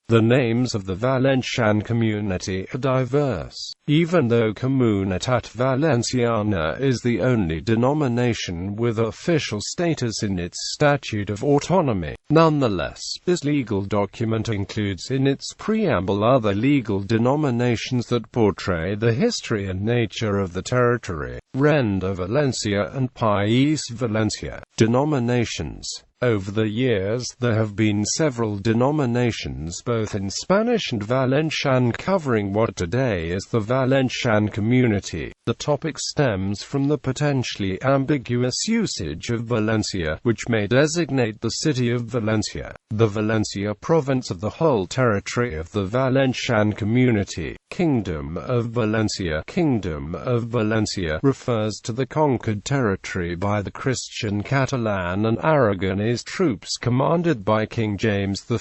The names of the Valencian community are diverse. Even though Comunitat Valenciana is the only denomination with official status in its Statute of Autonomy, nonetheless, this legal document includes in its preamble other legal denominations that portray the history and nature of the territory: Regne Valencia and País València. Denominations. Over the years, there have been several denominations both in Spanish and Valencian covering what today is the Valencian Community. The topic stems from the potentially ambiguous usage of València, which may designate the city of València, the València province of the whole territory of the Valencian Community. Kingdom of València. Kingdom of València refers to the conquered territory by the Christian Catalan and Aragonese troops commanded by King James I.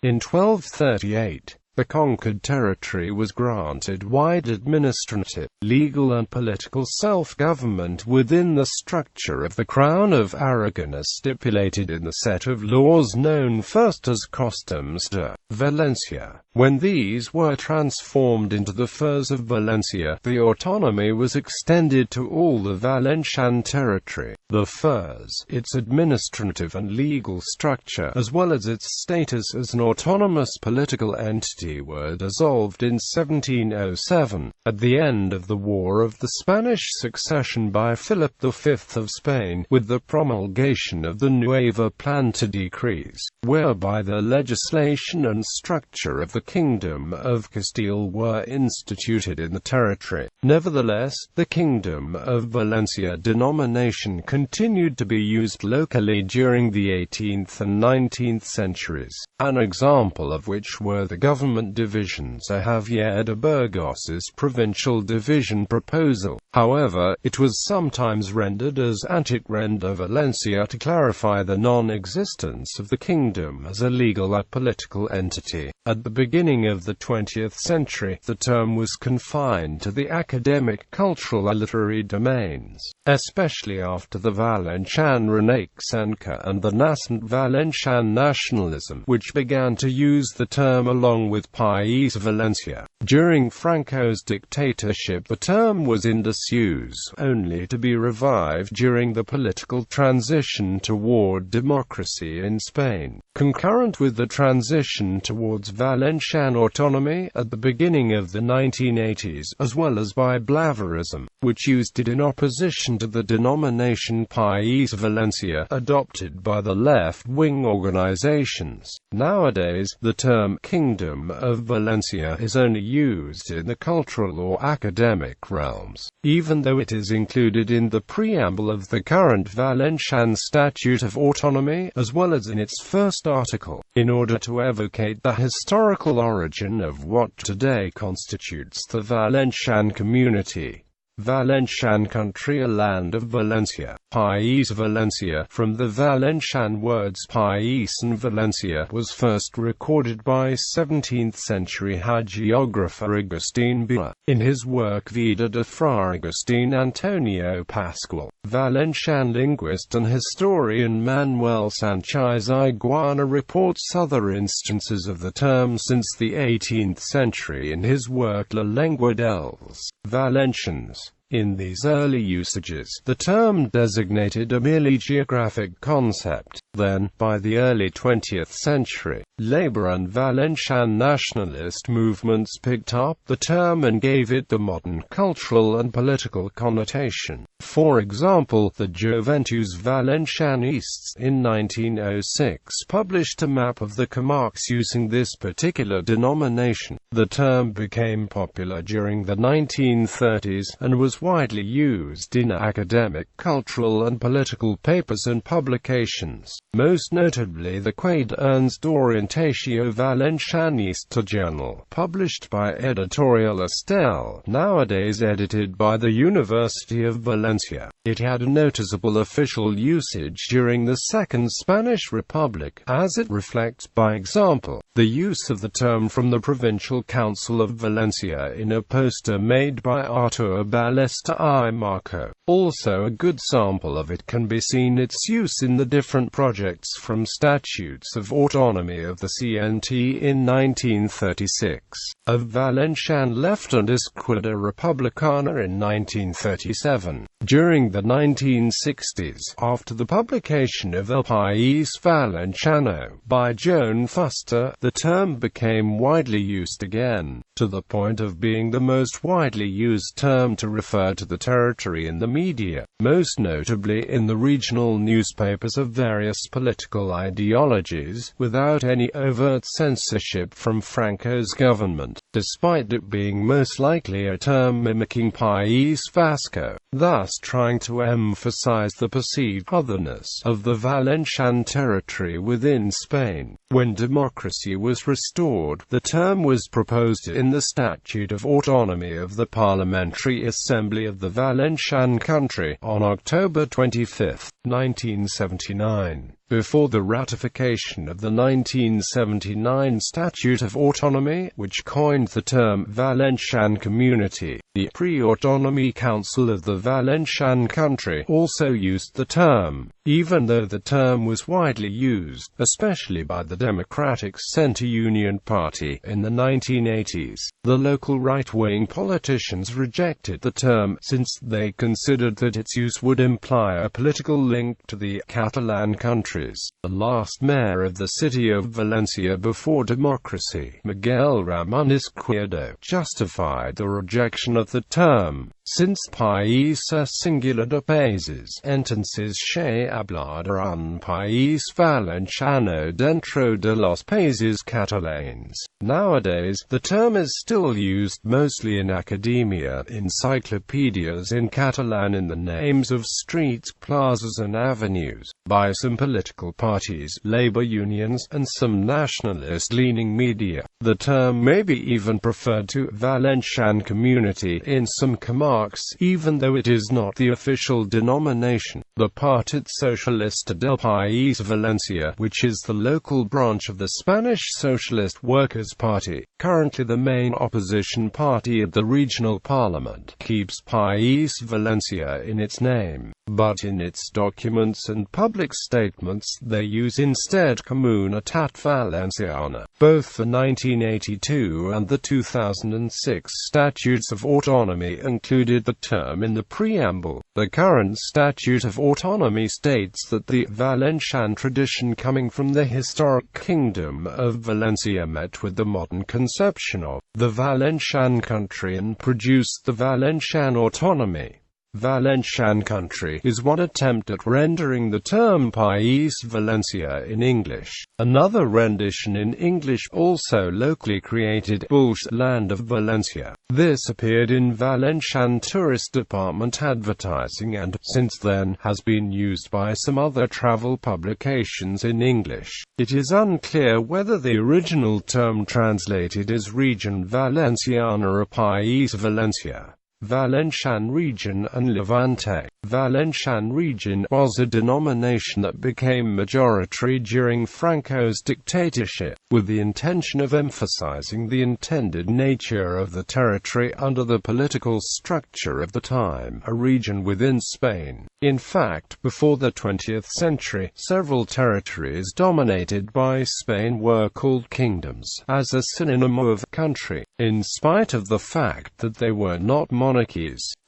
In 1238, the conquered territory was granted wide administrative, legal and political self-government within the structure of the Crown of Aragon as stipulated in the set of laws known first as Customs de València. When these were transformed into the Furs of València, the autonomy was extended to all the Valencian territory. The Furs, its administrative and legal structure, as well as its status as an autonomous political entity, were dissolved in 1707, at the end of the War of the Spanish Succession by Philip V of Spain, with the promulgation of the Nueva Planta decrees, whereby the legislation and structure of the Kingdom of Castile were instituted in the territory. Nevertheless, the Kingdom of València denomination continued to be used locally during the 18th and 19th centuries, an example of which were the government divisions a Javier de Burgos's provincial division proposal. However, it was sometimes rendered as Antic Regne de València to clarify the non-existence of the kingdom as a legal and political entity. At the beginning of the 20th century, the term was confined to the academic, cultural and literary domains, especially after the Valencian Renaixença and the nascent Valencian nationalism, which began to use the term along with País València. During Franco's dictatorship, the term was in disuse, only to be revived during the political transition toward democracy in Spain. Concurrent with the transition towards Valencian autonomy at the beginning of the 1980s, as well as by Blaverism, which used it in opposition to the denomination País València adopted by the left-wing organizations. Nowadays, the term Kingdom of València is only used in the cultural or academic realms, even though it is included in the preamble of the current Valencian Statute of Autonomy, as well as in its first article, in order to evocate the historical origin of what today constitutes the Valencian Community. Valencian country, a land of València. País València, from the Valencian words País and València, was first recorded by 17th-century hagiographer Agustín Bura, in his work Vida de Fra Agustín Antonio Pascual. Valencian linguist and historian Manuel Sánchez Iguana reports other instances of the term since the 18th century in his work La Lengua dels Valencians. In these early usages, the term designated a merely geographic concept. Then, by the early 20th century, Labour and Valencian nationalist movements picked up the term and gave it the modern cultural and political connotation. For example, the Joventuts Valencianistes in 1906 published a map of the comarques using this particular denomination. The term became popular during the 1930s and was widely used in academic, cultural and political papers and publications, most notably the Quaderns d'Orientatio Valencianista journal, published by Editorial Estel, nowadays edited by the University of València. It had a noticeable official usage during the Second Spanish Republic, as it reflects, by example, the use of the term from the Provincial Council of Valencia in a poster made by Artur Ballesta I Marco. Also a good sample of it can be seen its use in the different projects from Statutes of Autonomy of the CNT in 1936, of Valencian left and Esquerda Republicana in 1937. During the 1960s, after the publication of El País Valenciano by Joan Fuster, the term became widely used again, to the point of being the most widely used term to refer to the territory in the media, most notably in the regional newspapers of various political ideologies, without any overt censorship from Franco's government, despite it being most likely a term mimicking País Vasco, thus trying to emphasize the perceived otherness of the Valencian territory within Spain. When democracy was restored, the term was proposed in the Statute of Autonomy of the Parliamentary Assembly of the Valencian Country on October 25, 1979. Before the ratification of the 1979 Statute of Autonomy, which coined the term Valencian Community, the Pre-Autonomy Council of the Valencian Country also used the term, even though the term was widely used, especially by the Democratic Centre Union Party, in the 1980s. The local right-wing politicians rejected the term, since they considered that its use would imply a political link to the Catalan countries. The last mayor of the city of València before democracy, Miguel Ramon Izquierdo, justified the rejection of the term, since País es singular de países, entonces se habla de un país valenciano dentro de los países catalanes. Nowadays, the term is still used mostly in academia, encyclopedias in Catalan in the names of streets, plazas and avenues, by some political parties, labor unions, and some nationalist-leaning media. The term may be even preferred to Valencian Community in some comarques, even though it is not the official denomination. The Partit Socialista del País Valencia, which is the local branch of the Spanish Socialist Workers' Party, currently the main opposition party at the regional parliament, keeps País Valencia in its name, but in its documents and public statements they use instead Comunitat Valenciana. Both the 1982 and the 2006 Statutes of Autonomy included the term in the Preamble. The current Statute of Autonomy states that the Valencian tradition coming from the historic Kingdom of València met with the modern conception of the Valencian country and produced the Valencian autonomy. Valencian country is one attempt at rendering the term País Valencia in English. Another rendition in English, also locally created, Bullshit Land of Valencia. This appeared in Valencian Tourist Department advertising and, since then, has been used by some other travel publications in English. It is unclear whether the original term translated as Region Valenciana or País Valencia, Valencian region and Levante. Valencian region was a denomination that became majority during Franco's dictatorship, with the intention of emphasizing the intended nature of the territory under the political structure of the time, a region within Spain. In fact, before the 20th century, several territories dominated by Spain were called kingdoms, as a synonym of country, in spite of the fact that they were not monarchies.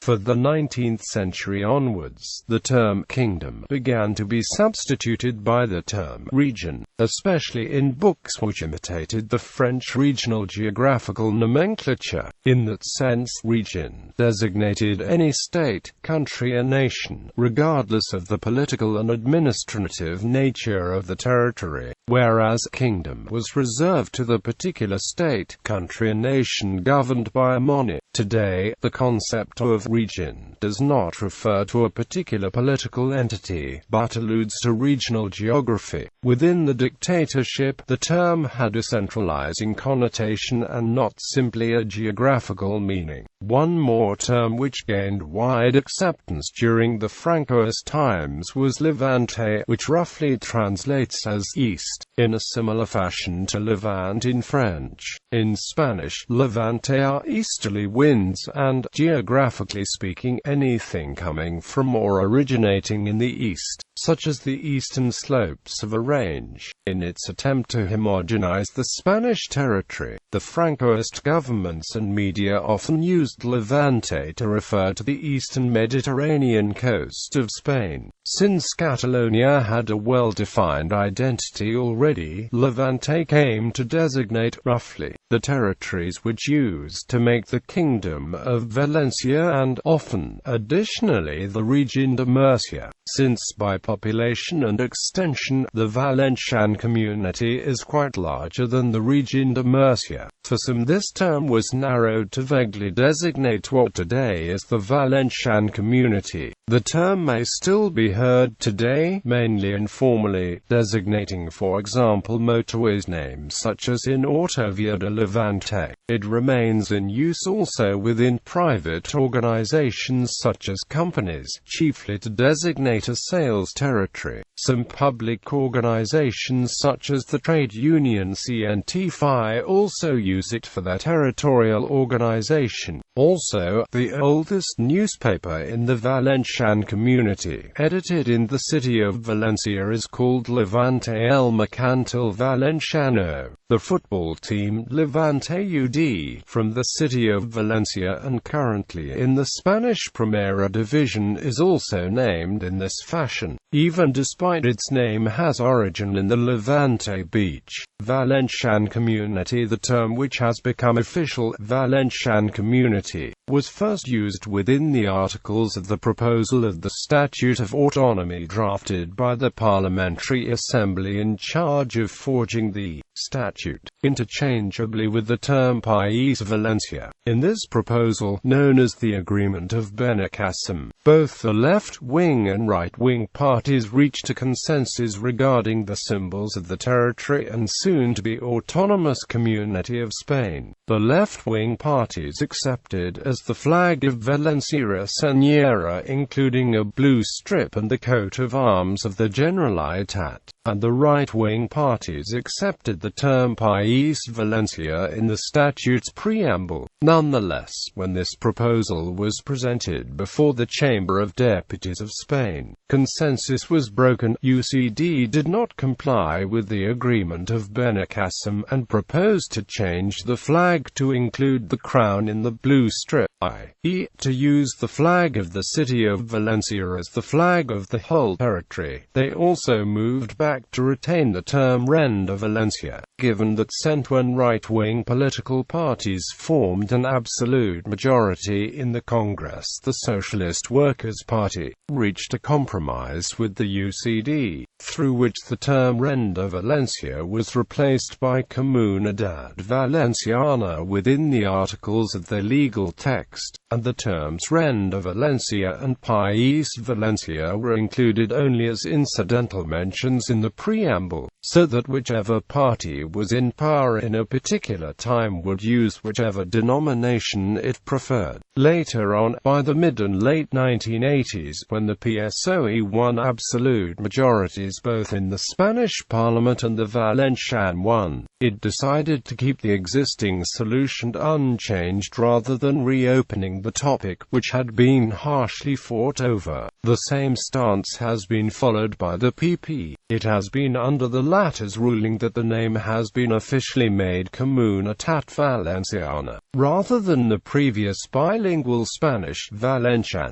For the 19th century onwards, the term kingdom began to be substituted by the term region, especially in books which imitated the French regional geographical nomenclature. In that sense, region designated any state, country or nation, regardless of the political and administrative nature of the territory, whereas kingdom was reserved to the particular state, country or nation governed by a monarch. Today, the concept of region does not refer to a particular political entity, but alludes to regional geography. Within the dictatorship, the term had a centralizing connotation and not simply a geographical meaning. One more term which gained wide acceptance during the Francoist times was Levante, which roughly translates as East, in a similar fashion to Levant in French. In Spanish, Levante are easterly winds and, geographically speaking, anything coming from or originating in the east, such as the eastern slopes of a range. In its attempt to homogenize the Spanish territory, the Francoist governments and media often used Levante to refer to the eastern Mediterranean coast of Spain. Since Catalonia had a well-defined identity already, Levante came to designate, roughly, the territories which used to make the Kingdom of Valencia and, often, additionally the Region de Murcia. Since by population and extension, the Valencian Community is quite larger than the Region de Murcia, for some this term was narrowed to vaguely designate what today is the Valencian Community. The term may still be heard today, mainly informally, designating for example motorways names such as in Autovia de Levante. It remains in use also within private organizations such as companies, chiefly to designate a sales territory. Some public organizations such as the trade union CNTFI also use it for their territorial organization. Also, the oldest newspaper in the Valencian Community, edited in the city of València, is called Levante el Mercantil Valenciano. The football team Levante UD, from the city of València and currently in the Spanish Primera Division, is also named in this fashion, even despite its name has origin in the Levante beach. Valencian Community, the term which has become official Valencian Community, was first used within the articles of the proposal of the Statute of Autonomy drafted by the Parliamentary Assembly in charge of forging the statute, interchangeably with the term País València. In this proposal, known as the Agreement of Benicàssim, both the left-wing and right-wing parties reached a consensus regarding the symbols of the territory and soon-to-be autonomous Community of Spain. The left-wing parties accepted as the flag of Valencia Senyera, including a blue strip and the coat of arms of the Generalitat, and the right-wing parties accepted the term País València in the statute's preamble. Nonetheless, when this proposal was presented before the Chamber of Deputies of Spain, consensus was broken. UCD did not comply with the Agreement of Benicàssim and proposed to change the flag to include the crown in the blue strip, i.e., to use the flag of the city of València as the flag of the whole territory. They also moved back to retain the term Regne de València. Given that centre and right-wing political parties formed an absolute majority in the Congress, the Socialist Workers' Party reached a compromise with the UCD, through which the term Regne de València was replaced by Comunitat Valenciana within the articles of their legal text, and the terms Regne de València and País València were included only as incidental mentions in the preamble, so that whichever party was in power in a particular time would use whichever denomination it preferred. Later on, by the mid and late 1980s, when the PSOE won absolute majorities both in the Spanish Parliament and the Valencian one, it decided to keep the existing solution unchanged rather than reopening the topic, which had been harshly fought over. The same stance has been followed by the PP. It has been under the latter's ruling that the name has been officially made Comunitat Valenciana, rather than the previous bilingual Spanish Valencian.